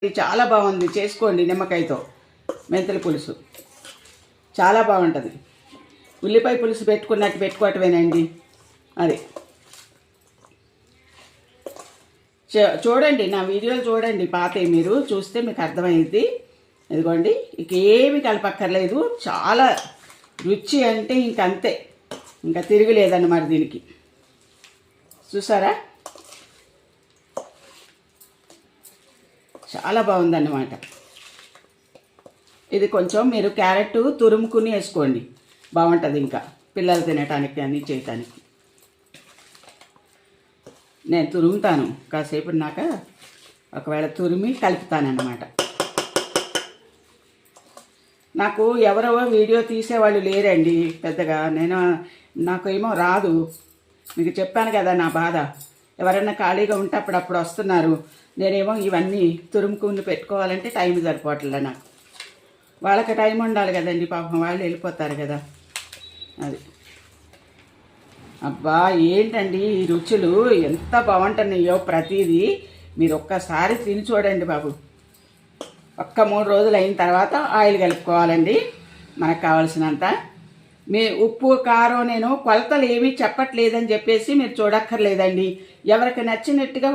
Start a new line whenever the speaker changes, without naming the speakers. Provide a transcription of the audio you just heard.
ఇది చాలా బాగుంది, చేసుకోండి. నిమ్మకాయతో మెంతుల పులుసు చాలా బాగుంటుంది. ఉల్లిపాయ పులుసు పెట్టుకున్నట్టు పెట్టుకోవటమేనండి. అది చూడండి, నా వీడియోలు చూడండి, పాతవి మీరు చూస్తే మీకు అర్థమైంది. ఇదిగోండి, ఇక ఏమి కలపక్కర్లేదు. చాలా రుచి అంటే ఇంకంతే, ఇంకా తిరగలేదన్నమాట దీనికి. చూసారా, చాలా బాగుందన్నమాట. ఇది కొంచెం మీరు క్యారెట్ తురుముకుని వేసుకోండి, బాగుంటుంది. ఇంకా పిల్లలు తినటానికి అన్నీ చేయటానికి నేను తురుముతాను. కాసేపు నాక ఒకవేళ తురిమి కలుపుతానన్నమాట. నాకు ఎవరో వీడియో తీసేవాళ్ళు లేరండి పెద్దగా. నాకేమో రాదు. మీకు చెప్పాను కదా నా బాధ. ఎవరైనా ఖాళీగా ఉంటే అప్పుడప్పుడు వస్తున్నారు. నేనేమో ఇవన్నీ తురుముకుని పెట్టుకోవాలంటే టైం సరిపోవట్లే నాకు. వాళ్ళకి టైం ఉండాలి కదండి, పాపం వాళ్ళు వెళ్ళిపోతారు కదా. అది అబ్బా, ఏంటండి ఈ రుచులు ఎంత బాగుంటున్నాయో ప్రతిదీ. మీరు ఒక్కసారి తిని చూడండి బాబు. 3 రోజులు అయిన తర్వాత ఆయిల్ కలుపుకోవాలండి మనకు కావాల్సినంత. మీ ఉప్పు కారం నేను కొలతలు ఏమీ చెప్పట్లేదని చెప్పేసి మీరు చూడక్కర్లేదండి. ఎవరికి నచ్చినట్టుగా